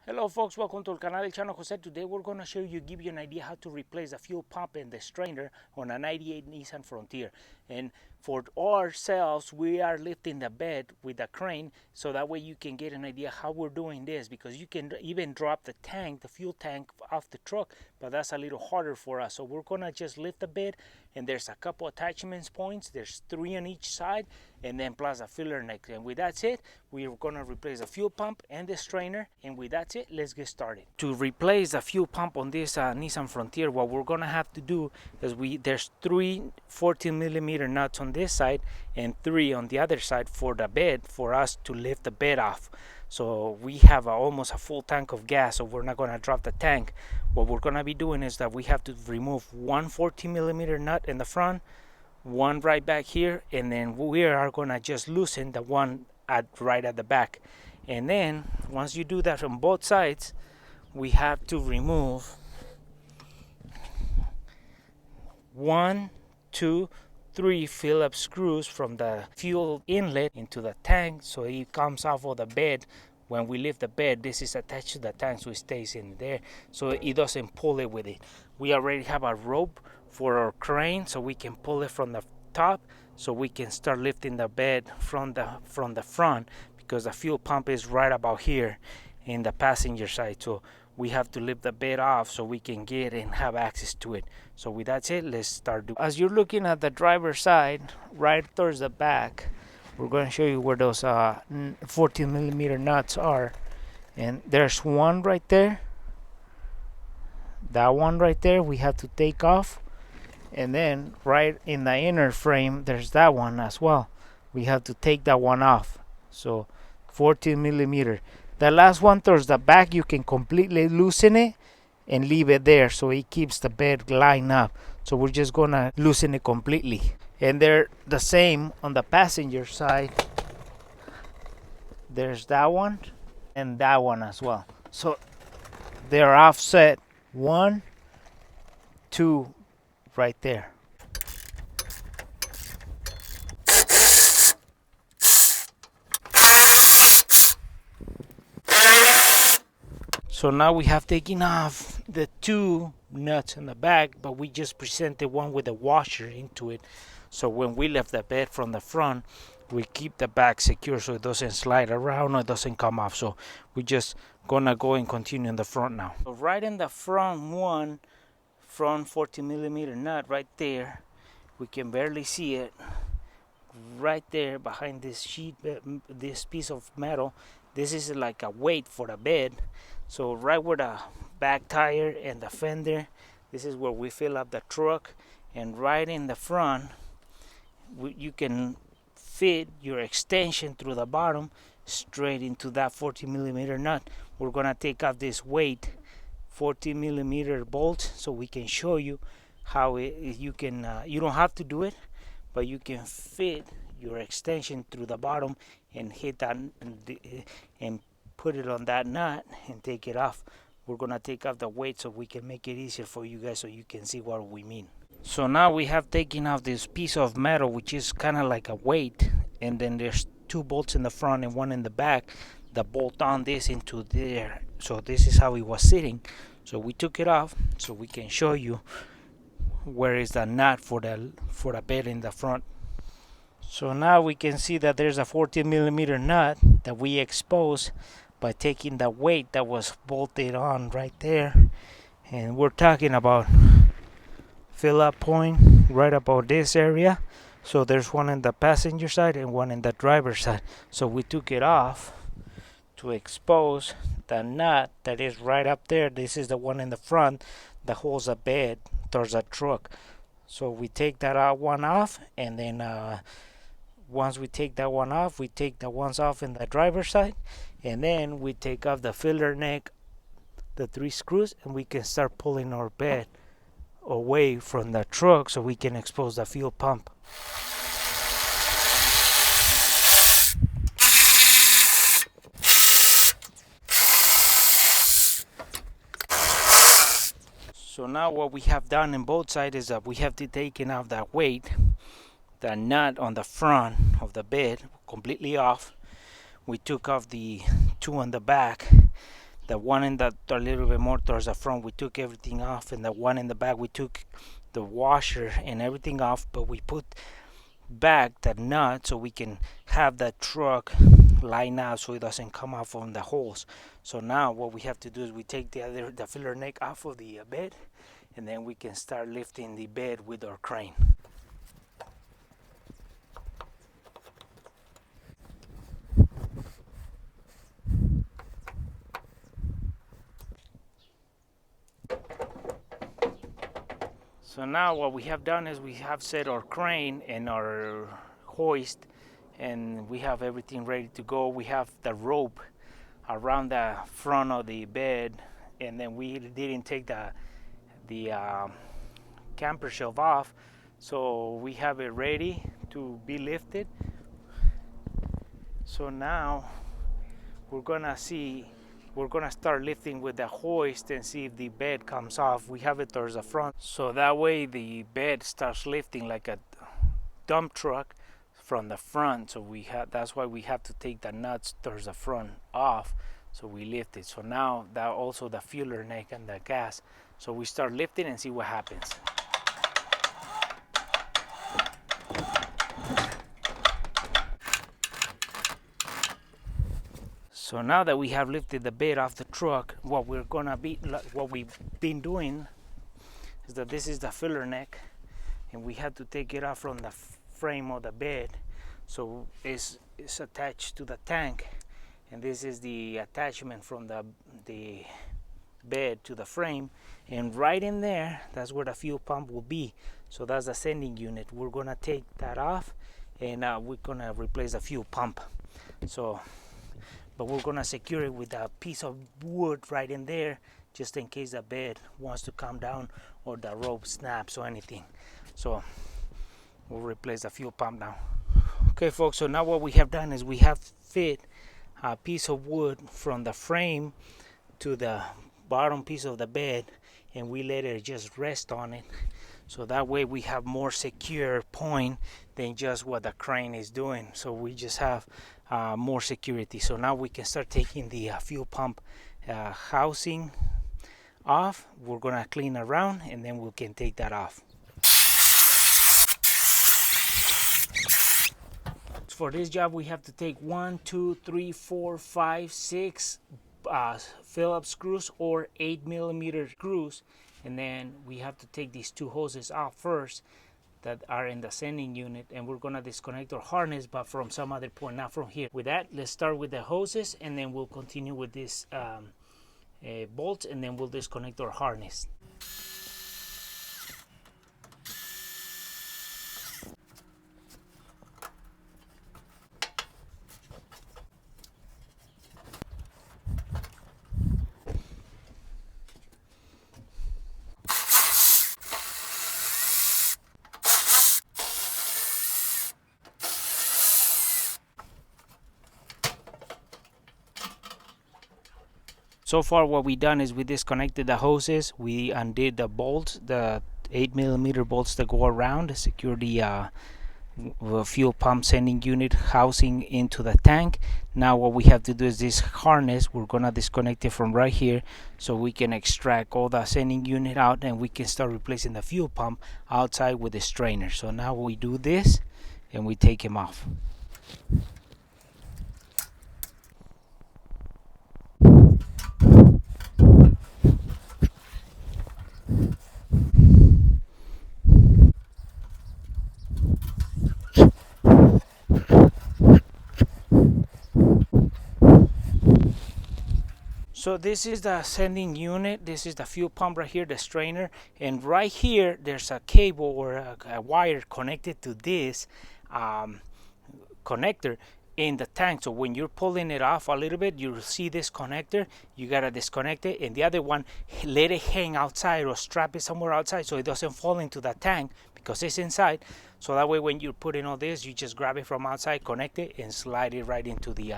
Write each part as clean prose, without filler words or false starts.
Hello folks, welcome to el canal del Chano Jose. Today we're going to give you an idea how to replace the fuel pump and the strainer on a 98 Nissan Frontier. And for ourselves, we are lifting the bed with a crane, so that way you can get an idea how we're doing this, because you can even drop the tank, the fuel tank off the truck, but that's a little harder for us. So we're going to just lift the bed, and there's a couple attachments points. There's 3 on each side, and then plus a filler neck. And with that's it, we're going to replace the fuel pump and the strainer, and with that's it, let's get started. To replace the fuel pump on this Nissan Frontier, what we're going to have to do is there's 3 14mm nuts on this side and 3 on the other side for the bed, for us to lift the bed off. So we have almost a full tank of gas, so we're not going to drop the tank. What we're going to be doing is that we have to remove 1 14mm nut in the front, one right back here, and then we are going to just loosen the one right at the back. And then once you do that on both sides, we have to remove 1, 2, 3 Phillips screws from the fuel inlet into the tank, so it comes off of the bed. When we lift the bed, this is attached to the tank, so it stays in there, so it doesn't pull it with it. We already have a rope for our crane, so we can pull it from the top, so we can start lifting the bed from the front, because the fuel pump is right about here in the passenger side. So we have to lift the bed off so we can get and have access to it. So with that said, let's start doing. As you're looking at the driver's side, right towards the back, we're going to show you where those 14mm nuts are. And there's one right there. That one right there we have to take off. And then right in the inner frame, there's that one as well. We have to take that one off. So 14mm. The last one towards the back, you can completely loosen it and leave it there, so it keeps the bed lined up. So we're just gonna loosen it completely. And they're the same on the passenger side. There's that one and that one as well. So they're offset, 1, 2 right there. So now we have taken off the 2 nuts in the back, but we just presented one with a washer into it. So when we lift the bed from the front, we keep the back secure so it doesn't slide around or it doesn't come off. So we just gonna go and continue in the front now. So right in the front 14mm nut right there, we can barely see it. Right there behind this sheet, this piece of metal, this is like a weight for the bed. So right where the back tire and the fender, this is where we fill up the truck. And right in the front, you can fit your extension through the bottom straight into that 14mm nut. We're gonna take off this weight 14mm bolt so we can show you how you can you don't have to do it, but you can fit your extension through the bottom and hit that and put it on that nut and take it off. We're gonna take off the weight so we can make it easier for you guys so you can see what we mean. So now we have taken off this piece of metal, which is kind of like a weight, and then there's 2 bolts in the front and 1 in the back that bolt on this into there. So this is how it was sitting. So we took it off so we can show you where is the nut for the bed in the front. So now we can see that there's a 14mm nut that we exposed by taking the weight that was bolted on right there. And we're talking about fill up point right about this area. So there's one in the passenger side and one in the driver's side. So we took it off to expose the nut that is right up there. This is the one in the front that holds the bed towards the truck. So we take that one off, and then once we take that one off, we take the ones off in the driver's side, and then we take off the filler neck, the 3 screws, and we can start pulling our bed away from the truck so we can expose the fuel pump. So now what we have done in both sides is that we have taken off that weight, the nut on the front of the bed completely off. We took off the 2 on the back The one in the a little bit more towards the front, we took everything off, and the one in the back, we took the washer and everything off, but we put back that nut so we can have that truck line out so it doesn't come off on the holes. So now what we have to do is we take the filler neck off of the bed, and then we can start lifting the bed with our crane. So now what we have done is we have set our crane and our hoist, and we have everything ready to go. We have the rope around the front of the bed, and then we didn't take the camper shelf off, so we have it ready to be lifted. So now we're gonna start lifting with the hoist and see if the bed comes off. We have it towards the front, so that way the bed starts lifting like a dump truck from the front. So that's why we have to take the nuts towards the front off, so we lift it. So now that also the fueler neck and the gas, so we start lifting and see what happens. So now that we have lifted the bed off the truck, what we've been doing is that this is the filler neck, and we had to take it off from the frame of the bed. So it's attached to the tank, and this is the attachment from the bed to the frame, and right in there, that's where the fuel pump will be. So that's the sending unit. We're gonna take that off, and we're gonna replace the fuel pump. But we're gonna secure it with a piece of wood right in there, just in case the bed wants to come down or the rope snaps or anything. So we'll replace the fuel pump now. Okay folks, so now what we have done is we have fit a piece of wood from the frame to the bottom piece of the bed, and we let it just rest on it, so that way we have more secure point than just what the crane is doing. So we just have more security. So now we can start taking the fuel pump housing off. We're gonna clean around, and then we can take that off. For this job we have to take 1, 2, 3, 4, 5, 6 Phillips screws or 8mm screws, and then we have to take these two hoses out first that are in the sending unit, and we're gonna disconnect our harness, but from some other point, not from here. With that, let's start with the hoses, and then we'll continue with this bolts, and then we'll disconnect our harness. So far what we done is we disconnected the hoses, we undid the bolts, the 8mm bolts that go around to secure the fuel pump sending unit housing into the tank. Now what we have to do is this harness, we're gonna disconnect it from right here, so we can extract all the sending unit out, and we can start replacing the fuel pump outside with the strainer. So now we do this and we take him off. So this is the sending unit, this is the fuel pump right here, the strainer, and right here there's a cable or a wire connected to this connector in the tank. So when you're pulling it off a little bit, you'll see this connector, you gotta disconnect it, and the other one, let it hang outside or strap it somewhere outside so it doesn't fall into the tank because it's inside. So that way when you're putting all this, you just grab it from outside, connect it, and slide it right into the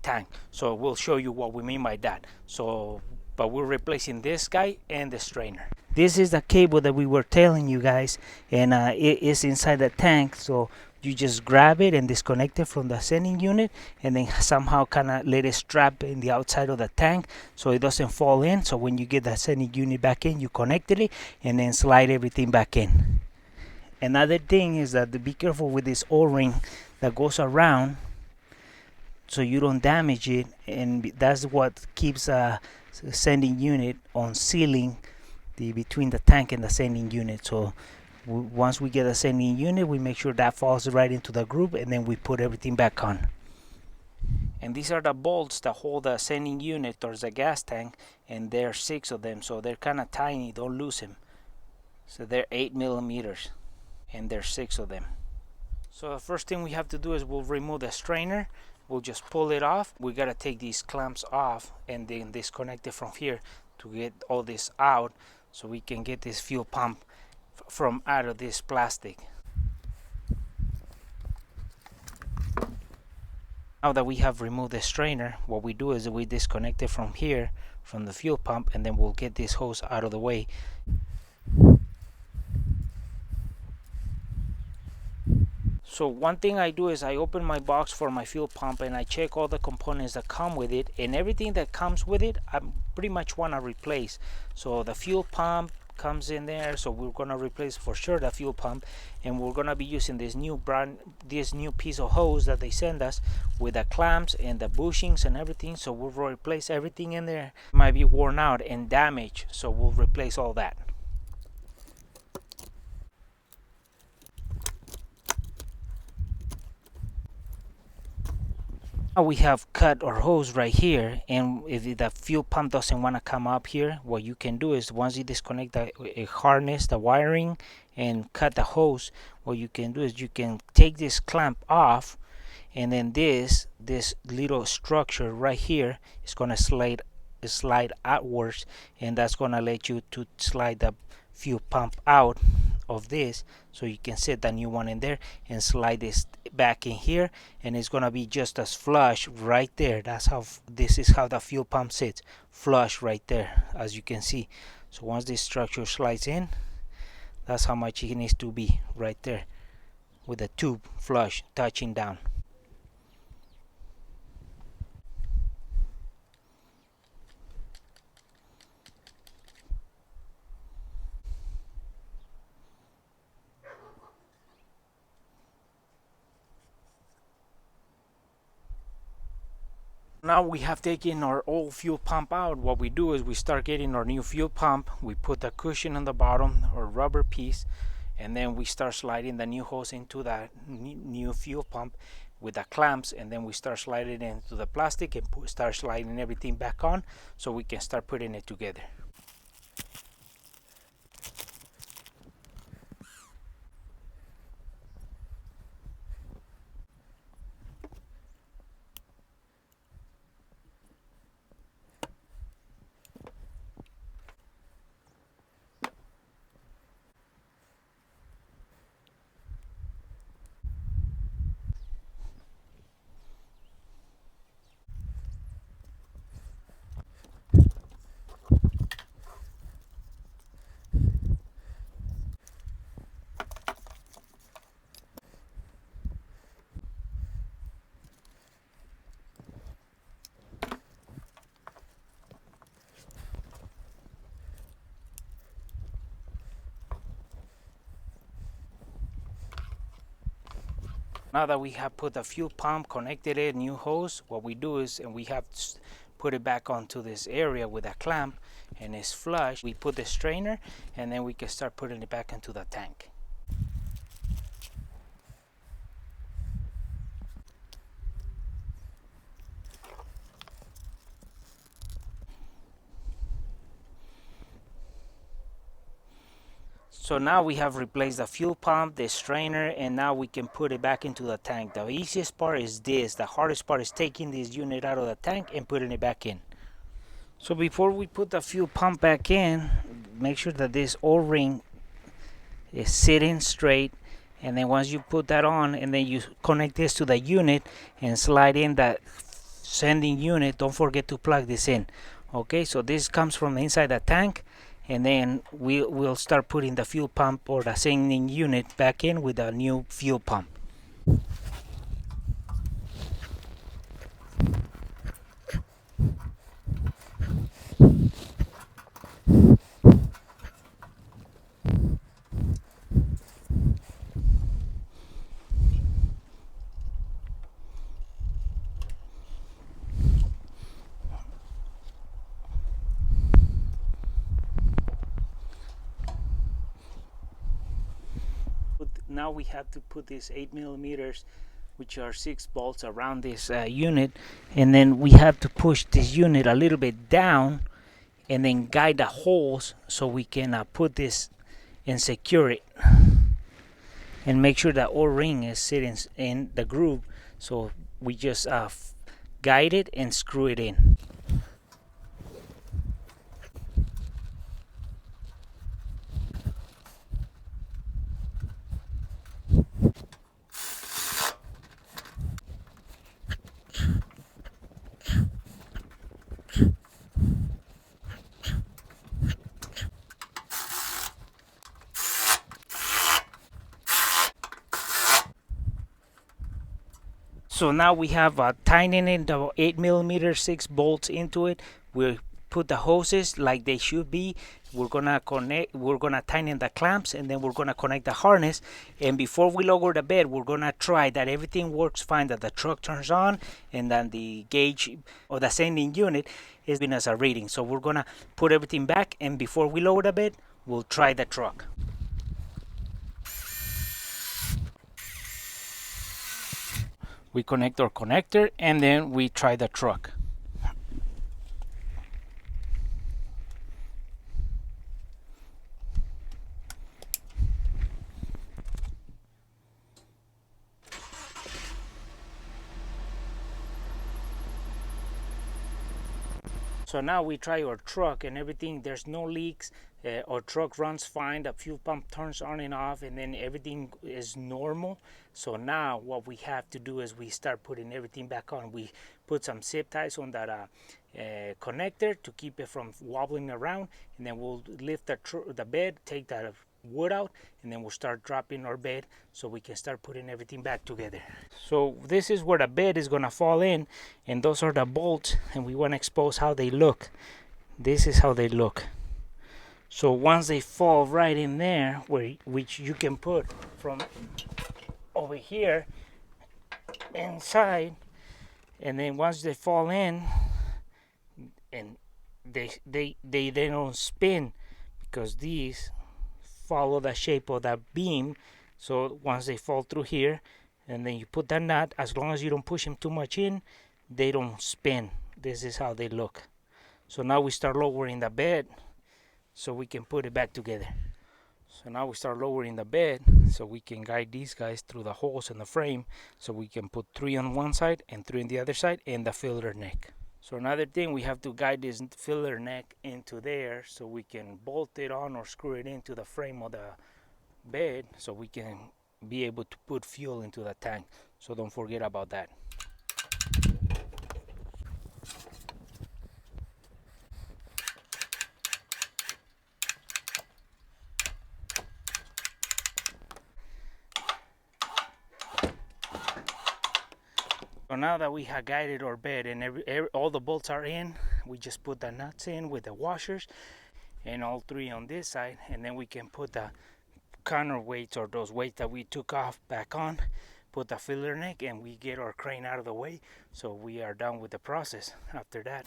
tank. So we'll show you what we mean by that. So but we're replacing this guy and the strainer. This is the cable that we were telling you guys, and it is inside the tank, so you just grab it and disconnect it from the sending unit, and then somehow kind of let it strap in the outside of the tank so it doesn't fall in. So when you get the sending unit back in, you connected it and then slide everything back in. Another thing is that be careful with this O-ring that goes around so you don't damage it, and that's what keeps a sending unit on sealing between the tank and the sending unit. So once we get a sending unit, we make sure that falls right into the groove, and then we put everything back on. And these are the bolts that hold the sending unit towards the gas tank, and there are 6 of them, so they're kind of tiny, don't lose them. So they're 8 millimeters, and there's 6 of them. So the first thing we have to do is we'll remove the strainer. We'll just pull it off. We gotta take these clamps off and then disconnect it from here to get all this out, so we can get this fuel pump from out of this plastic. Now that we have removed the strainer, what we do is we disconnect it from here, from the fuel pump, and then we'll get this hose out of the way. So one thing I do is I open my box for my fuel pump and I check all the components that come with it, and everything that comes with it I pretty much want to replace. So the fuel pump comes in there, so we're gonna replace for sure the fuel pump, and we're gonna be using this new piece of hose that they send us with the clamps and the bushings and everything. So we'll replace everything in there. It might be worn out and damaged, so we'll replace all that. Now we have cut our hose right here, and if the fuel pump doesn't want to come up here, what you can do is once you disconnect the harness, the wiring, and cut the hose, what you can do is you can take this clamp off, and then this little structure right here is going to slide outwards, and that's going to let you to slide the fuel pump out of this, so you can set the new one in there and slide this back in here, and it's gonna be just as flush right there. This is how the fuel pump sits, flush right there, as you can see. So once this structure slides in, that's how much it needs to be right there, with the tube flush touching down. Now we have taken our old fuel pump out. What we do is we start getting our new fuel pump. We put the cushion on the bottom, or rubber piece, and then we start sliding the new hose into that new fuel pump with the clamps, and then we start sliding it into the plastic and start sliding everything back on so we can start putting it together. Now that we have put the fuel pump, connected it, new hose, what we do is, and we have put it back onto this area with a clamp, and it's flush, we put the strainer, and then we can start putting it back into the tank. So now we have replaced the fuel pump, the strainer, and now we can put it back into the tank. The easiest part is this. The hardest part is taking this unit out of the tank and putting it back in. So before we put the fuel pump back in, make sure that this O-ring is sitting straight, and then once you put that on, and then you connect this to the unit and slide in that sending unit, don't forget to plug this in. Okay, so this comes from inside the tank, and then we'll start putting the fuel pump or the sending unit back in with a new fuel pump. Now we have to put these 8 millimeters, which are 6 bolts around this unit, and then we have to push this unit a little bit down and then guide the holes so we can put this and secure it and make sure that O-ring is sitting in the groove. So we just guide it and screw it in. So now we have tightening the 8 millimeter 6 bolts into it. We put the hoses like they should be. We're gonna connect. We're gonna tighten the clamps, and then we're gonna connect the harness. And before we lower the bed, we're gonna try that everything works fine. That the truck turns on, and then the gauge or the sending unit is giving us a reading. So we're gonna put everything back, and before we lower the bed, we'll try the truck. We connect our connector, and then we try the truck. So now we try our truck and everything. There's no leaks. Our truck runs fine. The fuel pump turns on and off, and then everything is normal. So now what we have to do is we start putting everything back on. We put some zip ties on that connector to keep it from wobbling around, and then we'll lift the bed, take that wood out, and then we'll start dropping our bed so we can start putting everything back together. So this is where the bed is gonna fall in, and those are the bolts, and we want to expose how they look. This is how they look. So once they fall right in there, which you can put from over here inside, and then once they fall in, and they don't spin because these follow the shape of that beam. So once they fall through here, and then you put that nut, as long as you don't push them too much in, they don't spin. This is how they look. So now we start lowering the bed so we can put it back together. So now we start lowering the bed so we can guide these guys through the holes in the frame so we can put 3 on one side and 3 on the other side and the filler neck. So another thing, we have to guide this filler neck into there so we can bolt it on or screw it into the frame of the bed so we can be able to put fuel into the tank. So don't forget about that. So now that we have guided our bed and all the bolts are in, we just put the nuts in with the washers and all 3 on this side, and then we can put the counterweights or those weights that we took off back on, put the filler neck, and we get our crane out of the way. So we are done with the process after that.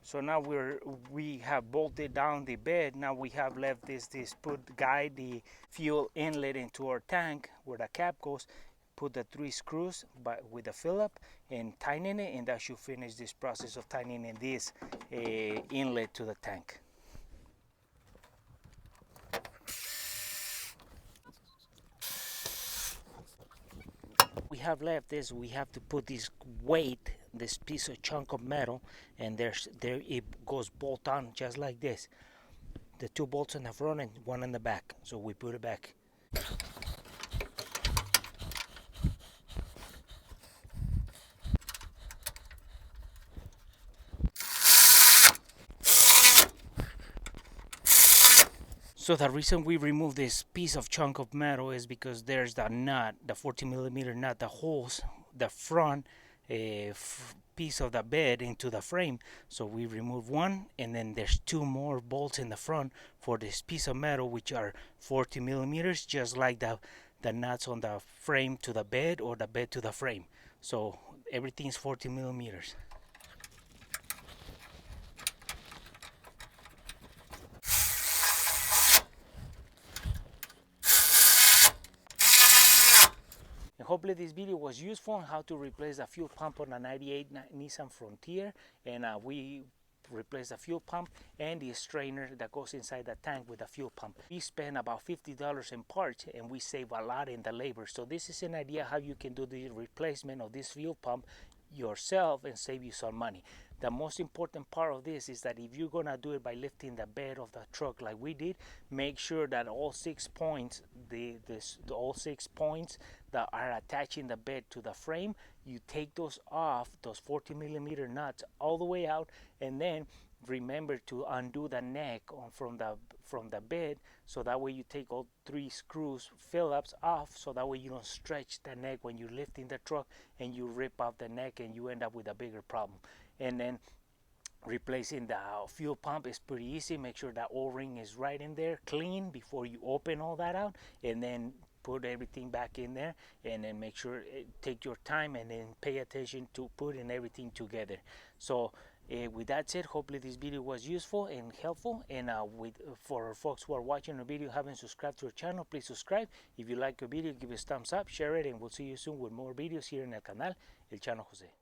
So now we have bolted down the bed. Now we have left this guide the fuel inlet into our tank where the cap goes. Put the 3 screws with the Phillip and tighten it, and that should finish this process of tightening this inlet to the tank. We have left is we have to put this weight, this piece of chunk of metal, and there it goes bolt on just like this. the 2 bolts in the front and 1 in the back. So we put it back. So the reason we remove this piece of chunk of metal is because there's the nut, the 14mm nut that holds the front piece of the bed into the frame. So we remove one, and then there's 2 more bolts in the front for this piece of metal, which are 40mm, just like the nuts on the frame to the bed or the bed to the frame. So everything's 40mm. And hopefully this video was useful on how to replace the fuel pump on a 98 Nissan Frontier. And we replace the fuel pump and the strainer that goes inside the tank with the fuel pump. We spend about $50 in parts, and we save a lot in the labor. So this is an idea how you can do the replacement of this fuel pump yourself and save you some money. The most important part of this is that if you're gonna do it by lifting the bed of the truck like we did, make sure that all 6 points, all 6 points that are attaching the bed to the frame, you take those off, those 40mm nuts all the way out, and then remember to undo the neck from the bed, so that way you take all 3 screws Phillips off, so that way you don't stretch the neck when you're lifting the truck and you rip out the neck and you end up with a bigger problem. And then replacing the fuel pump is pretty easy. Make sure that O-ring is right in there, clean, before you open all that out, and then put everything back in there, and then make sure take your time and then pay attention to putting everything together. So with that said, hopefully this video was useful and helpful. And for folks who are watching the video haven't subscribed to our channel, please subscribe. If you like the video, give us a thumbs up, share it, and we'll see you soon with more videos here in el canal El Chano Jose.